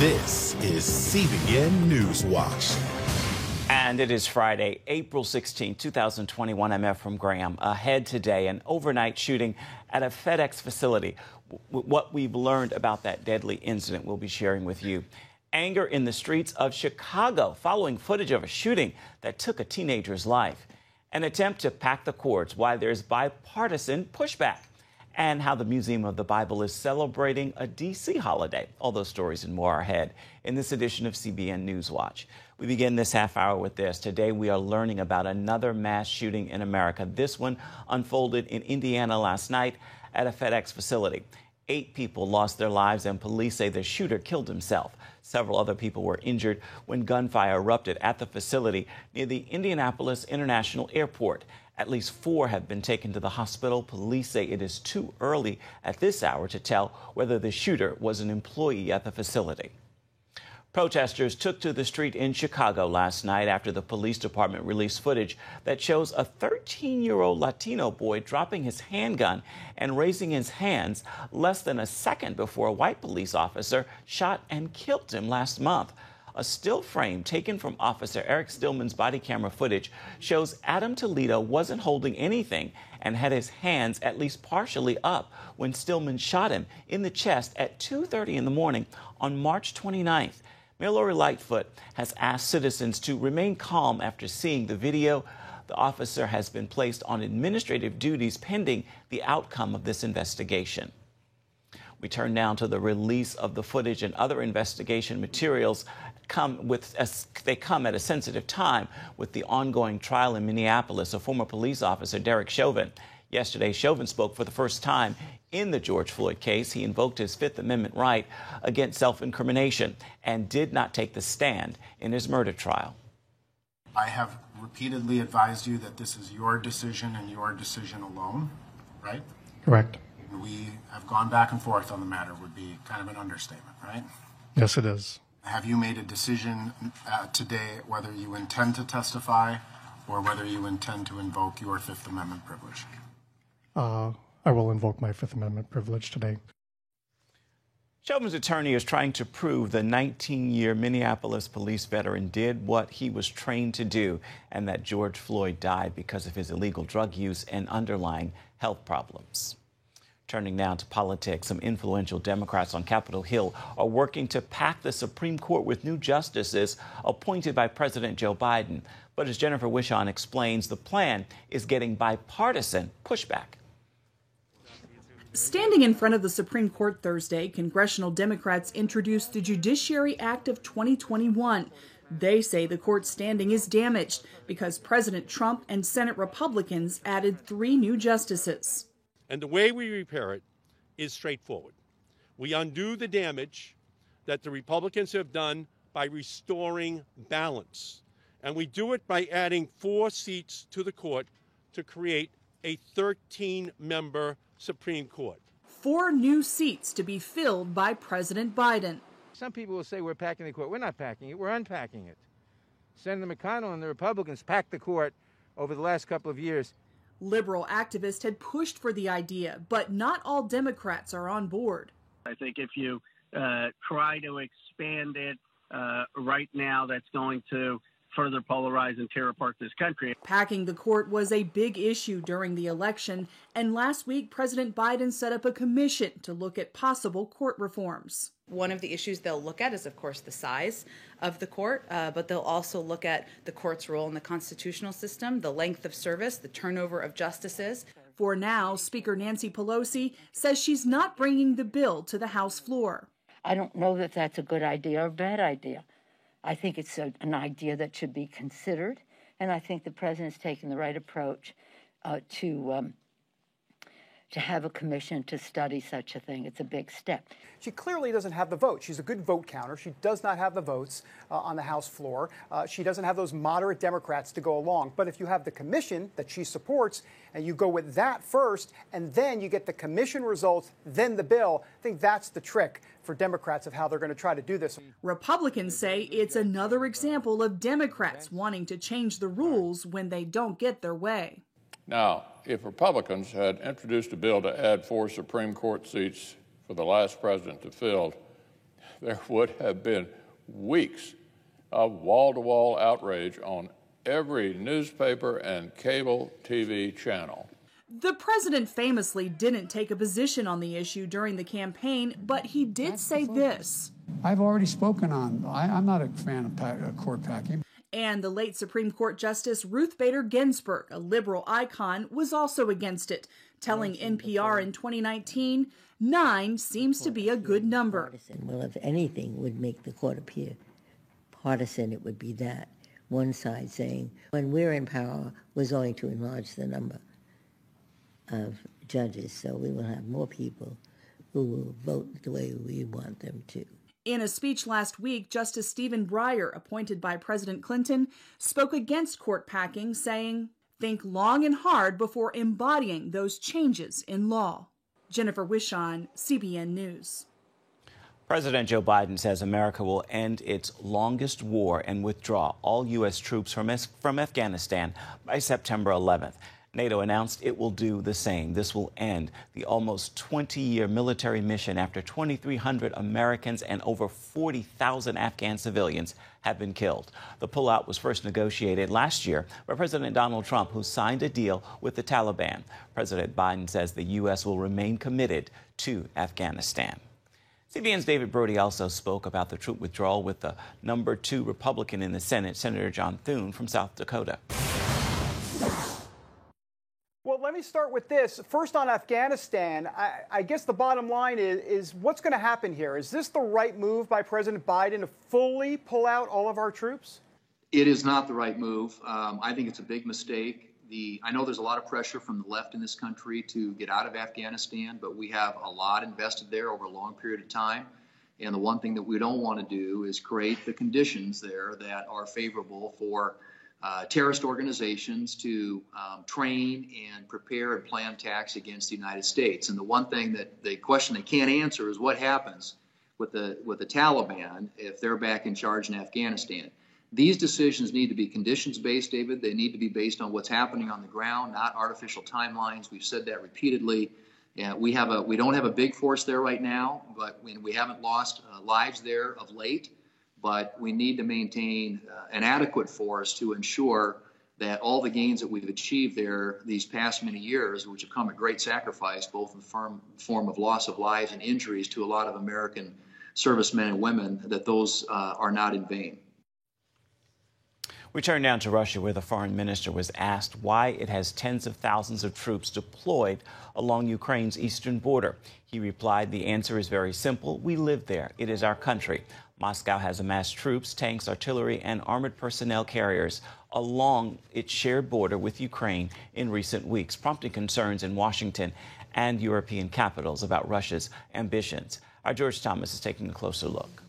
This is CBN NewsWatch. And it is Friday, April 16, 2021. I'm Efrem Graham. Ahead today, an overnight shooting at a FedEx facility. What we've learned about that deadly incident we'll be sharing with you. Anger in the streets of Chicago following footage of a shooting that took a teenager's life. An attempt to pack the courts why there's bipartisan pushback. And how the Museum of the Bible is celebrating a D.C. holiday. All those stories and more are ahead in this edition of CBN NewsWatch. We begin this half hour with this. Today we are learning about another mass shooting in America. This one unfolded in Indiana last night at a FedEx facility. 8 people lost their lives and police say the shooter killed himself. Several other people were injured when gunfire erupted at the facility near the Indianapolis International Airport. At least 4 have been taken to the hospital. Police say it is too early at this hour to tell whether the shooter was an employee at the facility. Protesters took to the street in Chicago last night after the police department released footage that shows a 13-year-old Latino boy dropping his handgun and raising his hands less than a second before a white police officer shot and killed him last month. A still frame taken from Officer Eric Stillman's body camera footage shows Adam Toledo wasn't holding anything and had his hands at least partially up when Stillman shot him in the chest at 2:30 in the morning on March 29th. Mayor Lori Lightfoot has asked citizens to remain calm after seeing the video. The officer has been placed on administrative duties pending the outcome of this investigation. We turn now to the release of the footage and other investigation materials come at a sensitive time with the ongoing trial in Minneapolis of former police officer Derek Chauvin. Yesterday, Chauvin spoke for the first time in the George Floyd case. He invoked his Fifth Amendment right against self-incrimination and did not take the stand in his murder trial. I have repeatedly advised you that this is your decision and your decision alone, right? Correct. We have gone back and forth on the matter would be kind of an understatement, right? Yes, it is. Have you made a decision today whether you intend to testify or whether you intend to invoke your Fifth Amendment privilege? I will invoke my Fifth Amendment privilege today. Chauvin's attorney is trying to prove the 19-year Minneapolis police veteran did what he was trained to do and that George Floyd died because of his illegal drug use and underlying health problems. Turning now to politics, some influential Democrats on Capitol Hill are working to pack the Supreme Court with new justices appointed by President Joe Biden. But as Jennifer Wishon explains, the plan is getting bipartisan pushback. Standing in front of the Supreme Court Thursday, congressional Democrats introduced the Judiciary Act of 2021. They say the court's standing is damaged because President Trump and Senate Republicans added 3 new justices. And the way we repair it is straightforward. We undo the damage that the Republicans have done by restoring balance. And we do it by adding 4 seats to the court to create a 13-member Supreme Court. 4 new seats to be filled by President Biden. Some people will say we're packing the court. We're not packing it. We're unpacking it. Senator McConnell and the Republicans packed the court over the last couple of years. Liberal activists had pushed for the idea, but not all Democrats are on board. I think if you try to expand it right now, that's going to further polarize and tear apart this country. Packing the court was a big issue during the election, and last week President Biden set up a commission to look at possible court reforms. One of the issues they'll look at is, of course, the size of the court, but they'll also look at the court's role in the constitutional system, the length of service, the turnover of justices. For now, Speaker Nancy Pelosi says she's not bringing the bill to the House floor. I don't know that that's a good idea or a bad idea. I think it's an idea that should be considered, and I think the president's taken the right approach to have a commission to study such a thing. It's a big step. She clearly doesn't have the vote. She's a good vote counter. She does not have the votes on the House floor. She doesn't have those moderate Democrats to go along. But if you have the commission that she supports and you go with that first and then you get the commission results, then the bill, I think that's the trick for Democrats of how they're going to try to do this. Republicans say it's another example of Democrats wanting to change the rules when they don't get their way. Now, if Republicans had introduced a bill to add 4 Supreme Court seats for the last president to fill, there would have been weeks of wall-to-wall outrage on every newspaper and cable TV channel. The president famously didn't take a position on the issue during the campaign, but he did say this. I've already spoken on, I'm not a fan of court packing. And the late Supreme Court Justice Ruth Bader Ginsburg, a liberal icon, was also against it, telling NPR in 2019, 9 seems to be a good number. Well, if anything would make the court appear partisan, it would be that. One side saying, when we're in power, we're going to enlarge the number of judges, so we will have more people who will vote the way we want them to. In a speech last week, Justice Stephen Breyer, appointed by President Clinton, spoke against court packing, saying, think long and hard before embodying those changes in law. Jennifer Wishon, CBN News. President Joe Biden says America will end its longest war and withdraw all U.S. troops from Afghanistan by September 11th. NATO announced it will do the same. This will end the almost 20-year military mission after 2,300 Americans and over 40,000 Afghan civilians have been killed. The pullout was first negotiated last year by President Donald Trump, who signed a deal with the Taliban. President Biden says the U.S. will remain committed to Afghanistan. CBN's David Brody also spoke about the troop withdrawal with the number 2 Republican in the Senate, Senator John Thune from South Dakota. Well, let me start with this. First on Afghanistan, I guess the bottom line is what's going to happen here? Is this the right move by President Biden to fully pull out all of our troops? It is not the right move. I think it's a big mistake. I know there's a lot of pressure from the left in this country to get out of Afghanistan, but we have a lot invested there over a long period of time. And the one thing that we don't want to do is create the conditions there that are favorable for terrorist organizations to train and prepare and plan attacks against the United States. And the one thing that the question they can't answer is what happens with the Taliban if they're back in charge in Afghanistan. These decisions need to be conditions-based, David. They need to be based on what's happening on the ground, not artificial timelines. We've said that repeatedly. And we don't have a big force there right now, but we haven't lost lives there of late. But we need to maintain an adequate force to ensure that all the gains that we've achieved there these past many years, which have come at great sacrifice, both in the form of loss of lives and injuries to a lot of American servicemen and women, that those are not in vain. We turn now to Russia, where the foreign minister was asked why it has tens of thousands of troops deployed along Ukraine's eastern border. He replied, the answer is very simple. We live there. It is our country. Moscow has amassed troops, tanks, artillery, and armored personnel carriers along its shared border with Ukraine in recent weeks, prompting concerns in Washington and European capitals about Russia's ambitions. Our George Thomas is taking a closer look.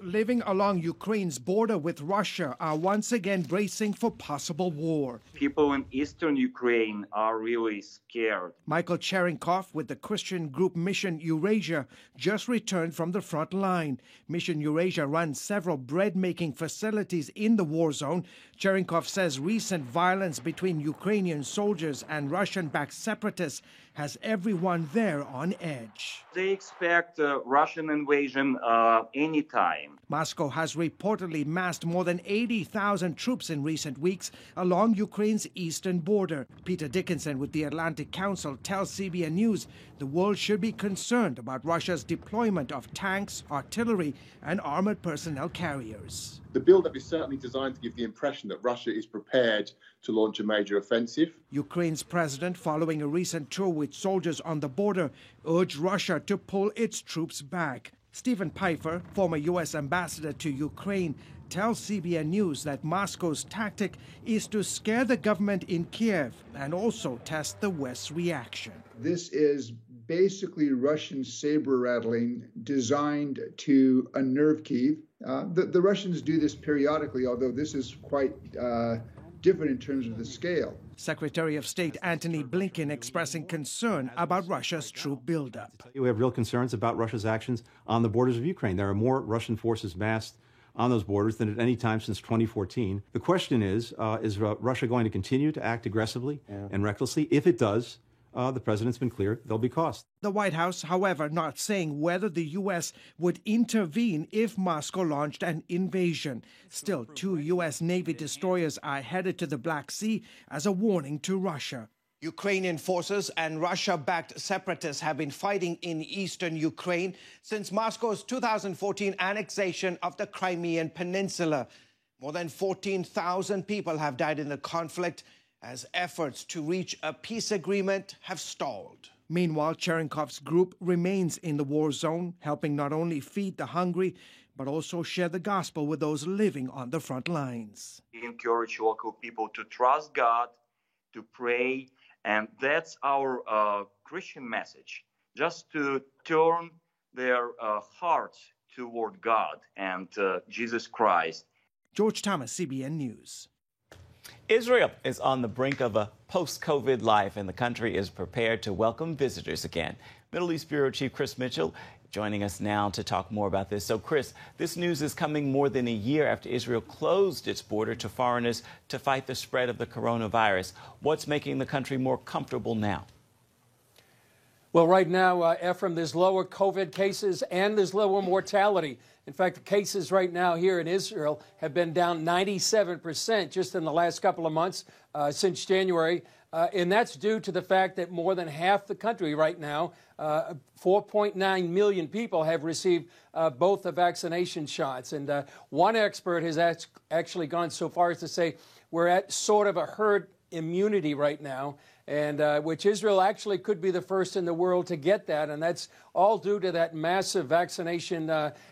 Living along Ukraine's border with Russia are once again bracing for possible war. People in eastern Ukraine are really scared. Michael Cherenkov with the Christian group Mission Eurasia just returned from the front line. Mission Eurasia runs several bread-making facilities in the war zone. Cherenkov says recent violence between Ukrainian soldiers and Russian-backed separatists has everyone there on edge. They expect Russian invasion anytime. Moscow has reportedly massed more than 80,000 troops in recent weeks along Ukraine's eastern border. Peter Dickinson with the Atlantic Council tells CBN News the world should be concerned about Russia's deployment of tanks, artillery, and armored personnel carriers. The build-up is certainly designed to give the impression that Russia is prepared to launch a major offensive. Ukraine's president, following a recent tour with soldiers on the border, urged Russia to pull its troops back. Stephen Pfeiffer, former U.S. ambassador to Ukraine, tells CBN News that Moscow's tactic is to scare the government in Kiev and also test the West's reaction. This is basically Russian saber rattling designed to unnerve Kyiv. The Russians do this periodically, although this is quite different in terms of the scale. Secretary of State Antony Blinken expressing concern about Russia's troop buildup. We have real concerns about Russia's actions on the borders of Ukraine. There are more Russian forces massed on those borders than at any time since 2014. The question is Russia going to continue to act aggressively and recklessly? If it does, the president's been clear there'll be costs. The White House, however, not saying whether the U.S. would intervene if Moscow launched an invasion. Still, 2 U.S. Navy destroyers are headed to the Black Sea as a warning to Russia. Ukrainian forces and Russia-backed separatists have been fighting in eastern Ukraine since Moscow's 2014 annexation of the Crimean Peninsula. More than 14,000 people have died in the conflict as efforts to reach a peace agreement have stalled. Meanwhile, Cherenkov's group remains in the war zone, helping not only feed the hungry, but also share the gospel with those living on the front lines. We encourage local people to trust God, to pray, and that's our Christian message, just to turn their hearts toward God and Jesus Christ. George Thomas, CBN News. Israel is on the brink of a post-COVID life, and the country is prepared to welcome visitors again. Middle East Bureau Chief Chris Mitchell joining us now to talk more about this. So, Chris, this news is coming more than a year after Israel closed its border to foreigners to fight the spread of the coronavirus. What's making the country more comfortable now? Well, right now, Ephraim, there's lower COVID cases and there's lower mortality. In fact, the cases right now here in Israel have been down 97% just in the last couple of months since January. And that's due to the fact that more than half the country right now, 4.9 million people, have received both the vaccination shots. And one expert has actually gone so far as to say we're at sort of a herd immunity right now, and which Israel actually could be the first in the world to get that, and that's all due to that massive vaccination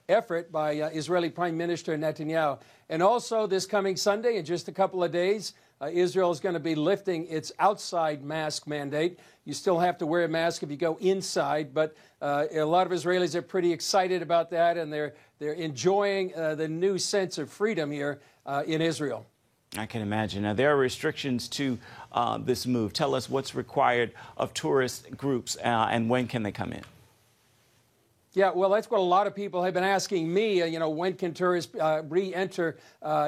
effort by Israeli Prime Minister Netanyahu. And also this coming Sunday, in just a couple of days, Israel is going to be lifting its outside mask mandate. You still have to wear a mask if you go inside, but a lot of Israelis are pretty excited about that, and they're enjoying the new sense of freedom here in Israel. I can imagine. Now, there are restrictions to this move. Tell us what's required of tourist groups and when can they come in? Yeah, well, that's what a lot of people have been asking me. When can tourists re-enter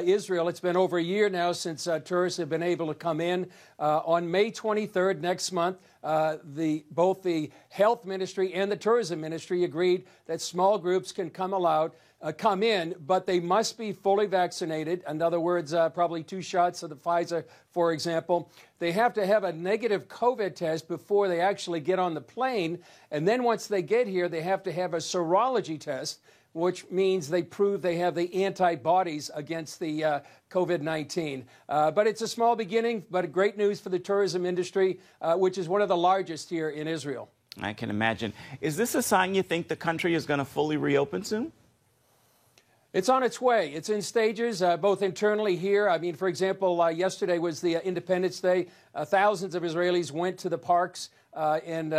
Israel? It's been over a year now since tourists have been able to come in. On May 23rd, next month, both the Health Ministry and the Tourism Ministry agreed that small groups can come in, but they must be fully vaccinated. In other words, probably 2 shots of the Pfizer, for example. They have to have a negative COVID test before they actually get on the plane. And then once they get here, they have to have a serology test, which means they prove they have the antibodies against the COVID-19. But it's a small beginning, but great news for the tourism industry, which is one of the largest here in Israel. I can imagine. Is this a sign you think the country is going to fully reopen soon? It's on its way. It's in stages, both internally here. I mean, for example, yesterday was the Independence Day. Thousands of Israelis went to the parks and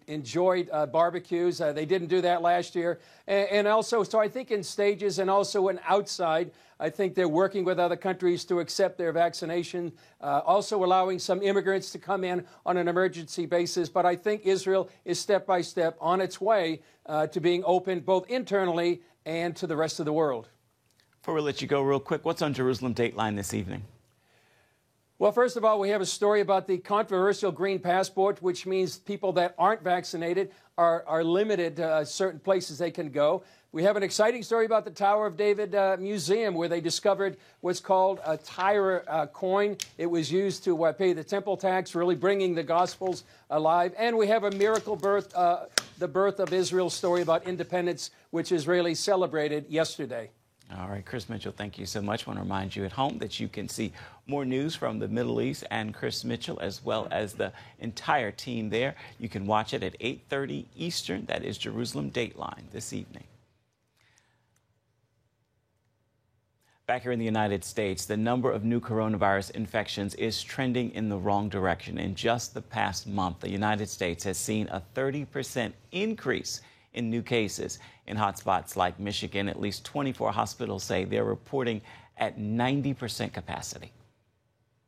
enjoyed barbecues. They didn't do that last year. And also, so I think in stages and also in outside, I think they're working with other countries to accept their vaccination, also allowing some immigrants to come in on an emergency basis. But I think Israel is step by step on its way to being open both internally and to the rest of the world. Before we let you go real quick, what's on Jerusalem Dateline this evening? Well, first of all, we have a story about the controversial green passport, which means people that aren't vaccinated are limited to certain places they can go. We have an exciting story about the Tower of David Museum, where they discovered what's called a Tyre coin. It was used to pay the temple tax, really bringing the Gospels alive. And we have a miracle birth, the birth of Israel story about independence, which Israelis celebrated yesterday. All right, Chris Mitchell, thank you so much. I want to remind you at home that you can see more news from the Middle East and Chris Mitchell, as well as the entire team there. You can watch it at 8:30 Eastern. That is Jerusalem Dateline this evening. Back here in the United States, the number of new coronavirus infections is trending in the wrong direction. In just the past month, the United States has seen a 30% increase in new cases. In hotspots like Michigan, at least 24 hospitals say they're reporting at 90% capacity.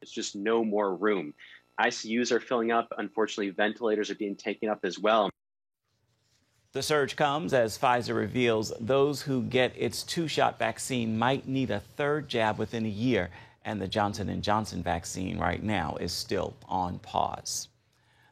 There's just no more room. ICUs are filling up. Unfortunately, ventilators are being taken up as well. The surge comes as Pfizer reveals those who get its 2-shot vaccine might need a 3rd jab within a year, and the Johnson & Johnson vaccine right now is still on pause.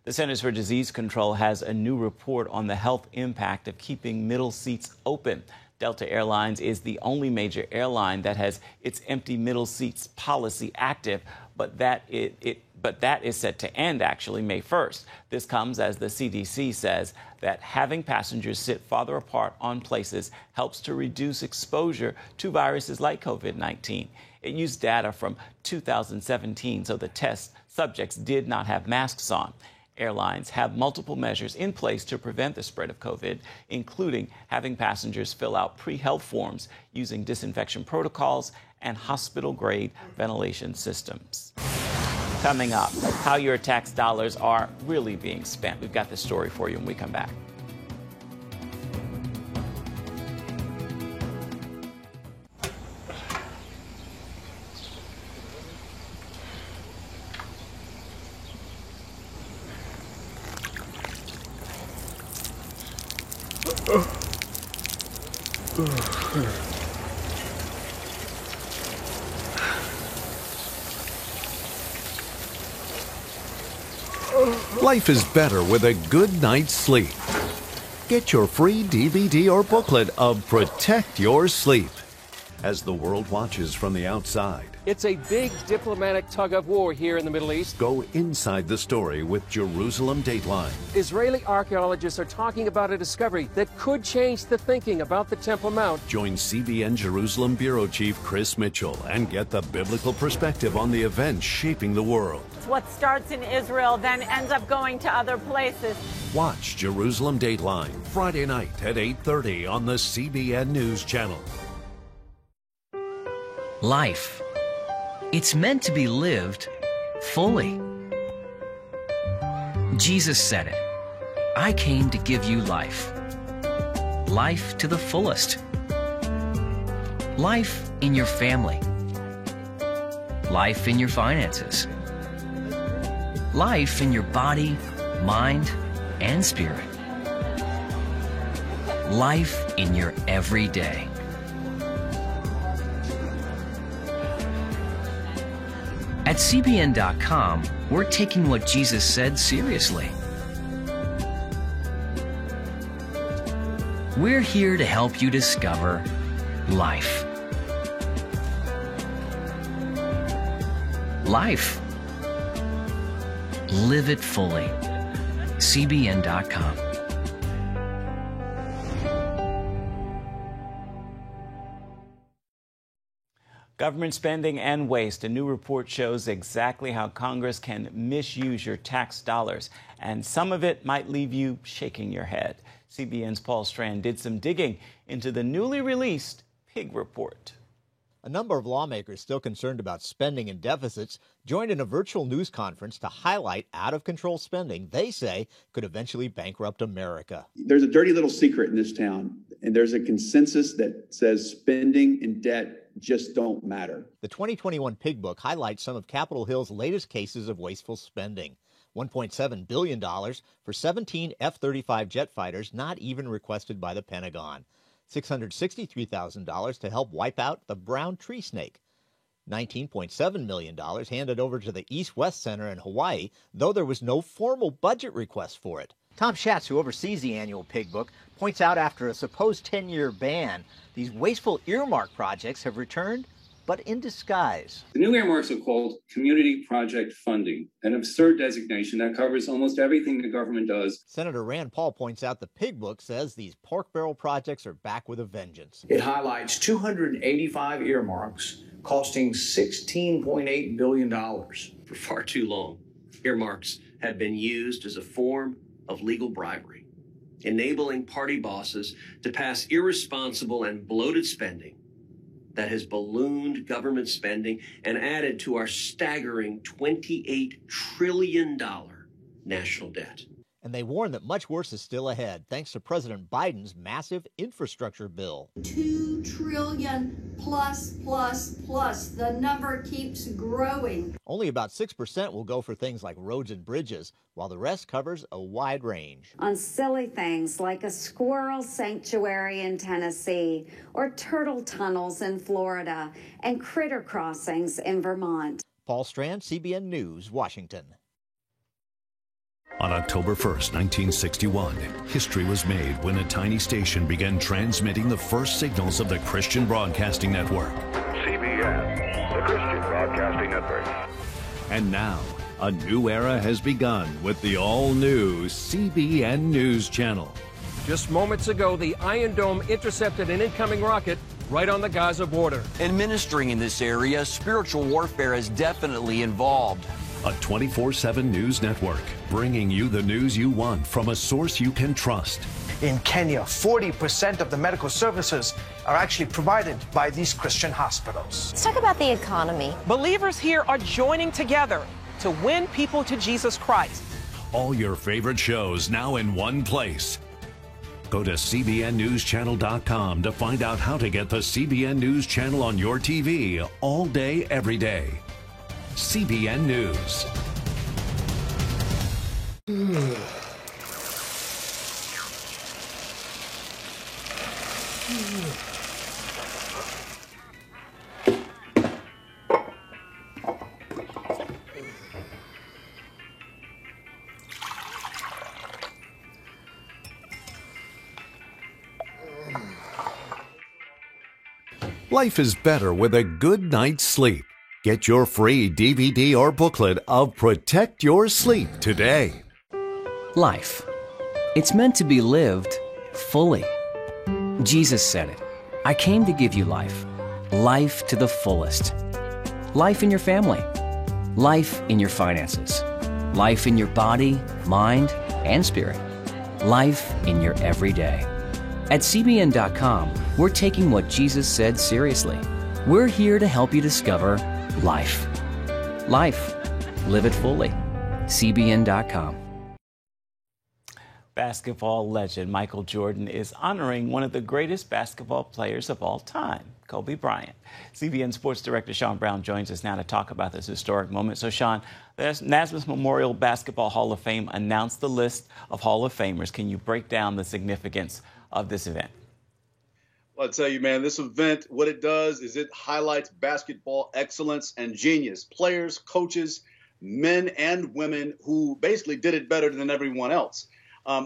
The Centers for Disease Control has a new report on the health impact of keeping middle seats open. Delta Airlines is the only major airline that has its empty middle seats policy active, but that is set to end actually May 1st. This comes as the CDC says that having passengers sit farther apart on places helps to reduce exposure to viruses like COVID-19. It used data from 2017, so the test subjects did not have masks on. Airlines have multiple measures in place to prevent the spread of COVID, including having passengers fill out pre-health forms using disinfection protocols and hospital-grade ventilation systems. Coming up, how your tax dollars are really being spent. We've got this story for you when we come back. Life is better with a good night's sleep. Get your free DVD or booklet of Protect Your Sleep as the world watches from the outside. It's a big diplomatic tug of war here in the Middle East. Go inside the story with Jerusalem Dateline. Israeli archaeologists are talking about a discovery that could change the thinking about the Temple Mount. Join CBN Jerusalem Bureau Chief Chris Mitchell and get the biblical perspective on the events shaping the world. What starts in Israel then ends up going to other places. Watch Jerusalem Dateline Friday night at 8:30 on the CBN News Channel. Life. It's meant to be lived fully. Jesus said it. I came to give you life. Life to the fullest. Life in your family. Life in your finances. Life in your body, mind, and spirit. Life in your everyday. At CBN.com, we're taking what Jesus said seriously. We're here to help you discover life. Life. Live it fully. CBN.com. Government spending and waste. A new report shows exactly how Congress can misuse your tax dollars, and some of it might leave you shaking your head. CBN's Paul Strand did some digging into the newly released Pig Report. A number of lawmakers still concerned about spending and deficits joined in a virtual news conference to highlight out-of-control spending they say could eventually bankrupt America. There's a dirty little secret in this town, and there's a consensus that says spending and debt just don't matter. The 2021 Pig Book highlights some of Capitol Hill's latest cases of wasteful spending. $1.7 billion for 17 F-35 jet fighters not even requested by the Pentagon. $663,000 to help wipe out the brown tree snake. $19.7 million handed over to the East-West Center in Hawaii, though there was no formal budget request for it. Tom Schatz, who oversees the annual Pig Book, points out after a supposed 10-year ban, these wasteful earmark projects have returned, but in disguise. The new earmarks are called community project funding, an absurd designation that covers almost everything the government does. Senator Rand Paul points out the Pig Book says these pork barrel projects are back with a vengeance. It highlights 285 earmarks costing $16.8 billion. For far too long, earmarks have been used as a form of legal bribery, enabling party bosses to pass irresponsible and bloated spending that has ballooned government spending and added to our staggering $28 trillion national debt. And they warn that much worse is still ahead, thanks to President Biden's massive infrastructure bill. $2 trillion plus. The number keeps growing. Only about 6% will go for things like roads and bridges, while the rest covers a wide range. On silly things like a squirrel sanctuary in Tennessee, or turtle tunnels in Florida, and critter crossings in Vermont. Paul Strand, CBN News, Washington. On October 1st, 1961, history was made when a tiny station began transmitting the first signals of the Christian Broadcasting Network. CBN, the Christian Broadcasting Network. And now, a new era has begun with the all-new CBN News Channel. Just moments ago, the Iron Dome intercepted an incoming rocket right on the Gaza border. Administering in this area, spiritual warfare is definitely involved. A 24/7 news network, bringing you the news you want from a source you can trust. In Kenya, 40% of the medical services are actually provided by these Christian hospitals. Let's talk about the economy. Believers here are joining together to win people to Jesus Christ. All your favorite shows now in one place. Go to CBNNewsChannel.com to find out how to get the CBN News Channel on your TV all day, every day. CBN News. Life is better with a good night's sleep. Get your free DVD or booklet of Protect Your Sleep today. Life. It's meant to be lived fully. Jesus said it. I came to give you life. Life to the fullest. Life in your family. Life in your finances. Life in your body, mind, and spirit. Life in your everyday. At CBN.com, we're taking what Jesus said seriously. We're here to help you discover life. Life. Live it fully. CBN.com. Basketball legend Michael Jordan is honoring one of the greatest basketball players of all time, Kobe Bryant. CBN Sports Director Sean Brown joins us now to talk about this historic moment. So, Sean, the Naismith Memorial Basketball Hall of Fame announced the list of Hall of Famers. Can you break down the significance of this event? Well, I'll tell you, man, this event, what it does is it highlights basketball excellence and genius. Players, coaches, men and women who basically did it better than everyone else.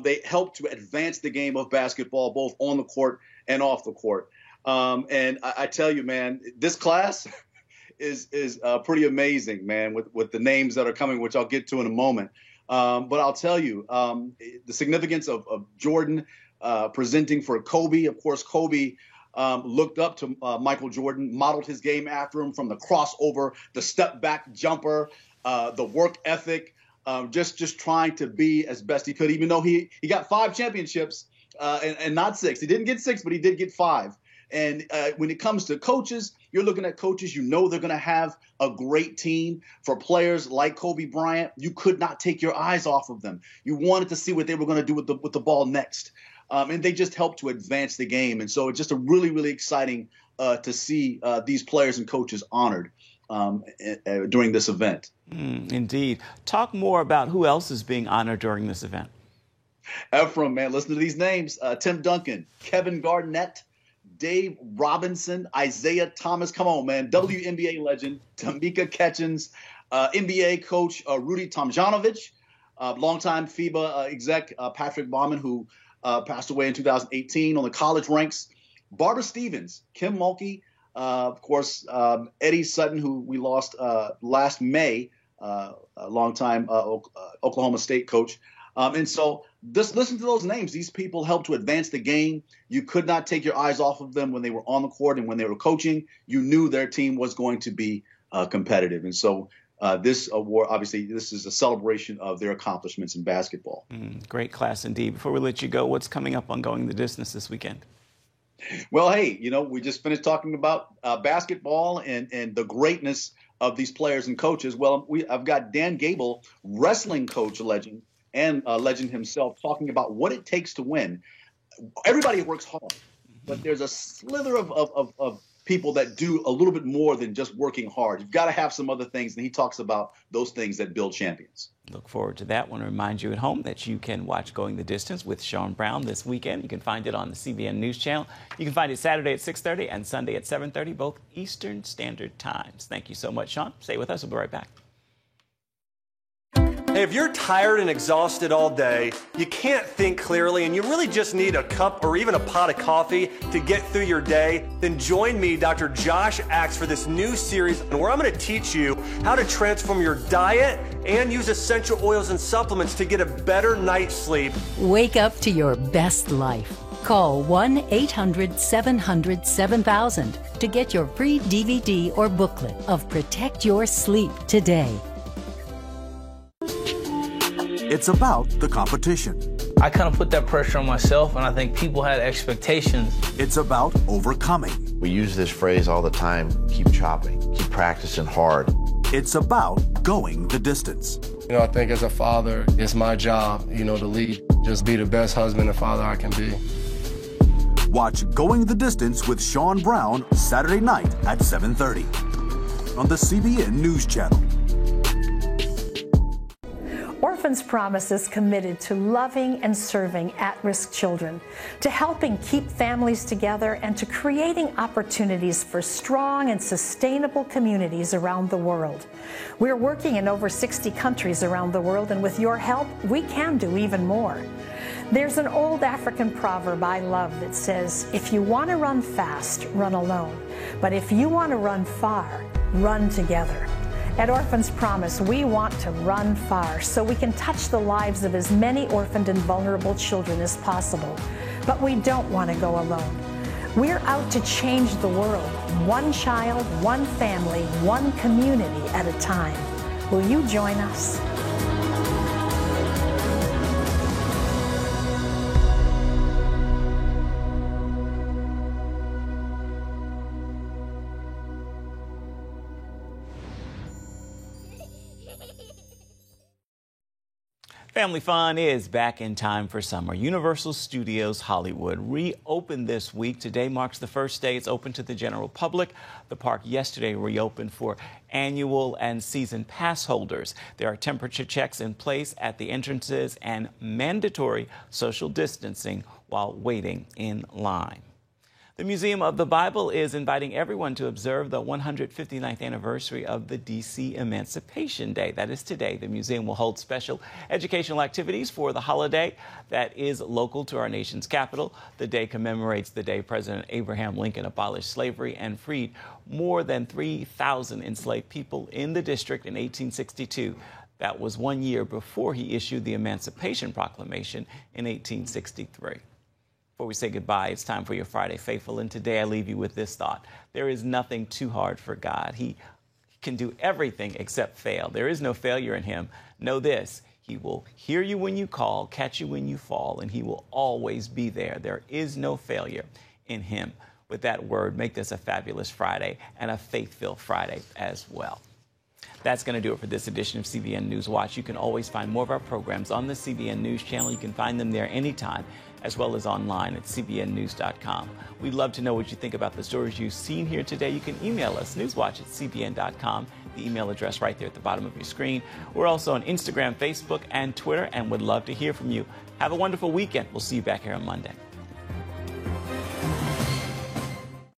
They helped to advance the game of basketball, both on the court and off the court. And I tell you, man, this class is pretty amazing, man, with the names that are coming, which I'll get to in a moment. But I'll tell you, the significance of Jordan presenting for Kobe. Of course, Kobe looked up to Michael Jordan, modeled his game after him, from the crossover, the step back jumper, the work ethic, just trying to be as best he could, even though he got 5 championships and not 6. He didn't get 6, but he did get 5. And when it comes to coaches, you're looking at coaches, you know they're going to have a great team. For players like Kobe Bryant, you could not take your eyes off of them. You wanted to see what they were going to do with the ball next. And they just helped to advance the game. And so it's just a really, really exciting to see these players and coaches honored during this event. Indeed. Talk more about who else is being honored during this event. Ephraim, man, listen to these names. Tim Duncan, Kevin Garnett, Dave Robinson, Isaiah Thomas. Come on, man. WNBA legend Tamika Catchings, NBA coach Rudy Tomjanovich, longtime FIBA exec Patrick Baumann, who passed away in 2018 on the college ranks. Barbara Stevens, Kim Mulkey, of course, Eddie Sutton, who we lost last May, a longtime Oklahoma State coach. And so just listen to those names. These people helped to advance the game. You could not take your eyes off of them when they were on the court, and when they were coaching, you knew their team was going to be competitive. And so this award, obviously, this is a celebration of their accomplishments in basketball. Great class indeed. Before we let you go, what's coming up on Going the Distance this weekend? Well, hey, we just finished talking about basketball and the greatness of these players and coaches. Well, I've got Dan Gable, wrestling coach legend and legend himself, talking about what it takes to win. Everybody works hard, but there's a slither of people that do a little bit more than just working hard. You've got to have some other things, and he talks about those things that build champions. Look forward to that. I want to remind you at home that you can watch Going the Distance with Sean Brown this weekend. You can find it on the CBN News Channel. You can find it Saturday at 6:30 and Sunday at 7:30, both Eastern Standard Times. Thank you so much, Sean. Stay with us. We'll be right back. Hey, if you're tired and exhausted all day, you can't think clearly, and you really just need a cup or even a pot of coffee to get through your day, then join me, Dr. Josh Axe, for this new series where I'm going to teach you how to transform your diet and use essential oils and supplements to get a better night's sleep. Wake up to your best life. Call 1-800-700-7000 to get your free DVD or booklet of Protect Your Sleep today. It's about the competition. I kind of put that pressure on myself, and I think people had expectations. It's about overcoming. We use this phrase all the time, keep chopping, keep practicing hard. It's about going the distance. You know, I think as a father, it's my job, to lead. Just be the best husband and father I can be. Watch Going the Distance with Sean Brown Saturday night at 7:30 on the CBN News Channel. Orphans Promise is committed to loving and serving at-risk children, to helping keep families together, and to creating opportunities for strong and sustainable communities around the world. We're working in over 60 countries around the world, and with your help, we can do even more. There's an old African proverb I love that says, if you want to run fast, run alone. But if you want to run far, run together. At Orphans Promise, we want to run far so we can touch the lives of as many orphaned and vulnerable children as possible. But we don't want to go alone. We're out to change the world, one child, one family, one community at a time. Will you join us? Family Fun is back in time for summer. Universal Studios Hollywood reopened this week. Today marks the first day it's open to the general public. The park yesterday reopened for annual and season pass holders. There are temperature checks in place at the entrances and mandatory social distancing while waiting in line. The Museum of the Bible is inviting everyone to observe the 159th anniversary of the D.C. Emancipation Day. That is today. The museum will hold special educational activities for the holiday that is local to our nation's capital. The day commemorates the day President Abraham Lincoln abolished slavery and freed more than 3,000 enslaved people in the district in 1862. That was 1 year before he issued the Emancipation Proclamation in 1863. Before we say goodbye, it's time for your Friday Faithful, and today I leave you with this thought. There is nothing too hard for God. He can do everything except fail. There is no failure in him. Know this, he will hear you when you call, catch you when you fall, and he will always be there. There is no failure in him. With that word, make this a fabulous Friday and a faith-filled Friday as well. That's going to do it for this edition of CBN News Watch. You can always find more of our programs on the CBN News Channel. You can find them there anytime, as well as online at cbnnews.com. We'd love to know what you think about the stories you've seen here today. You can email us, newswatch@cbn.com, the email address right there at the bottom of your screen. We're also on Instagram, Facebook, and Twitter, and would love to hear from you. Have a wonderful weekend. We'll see you back here on Monday.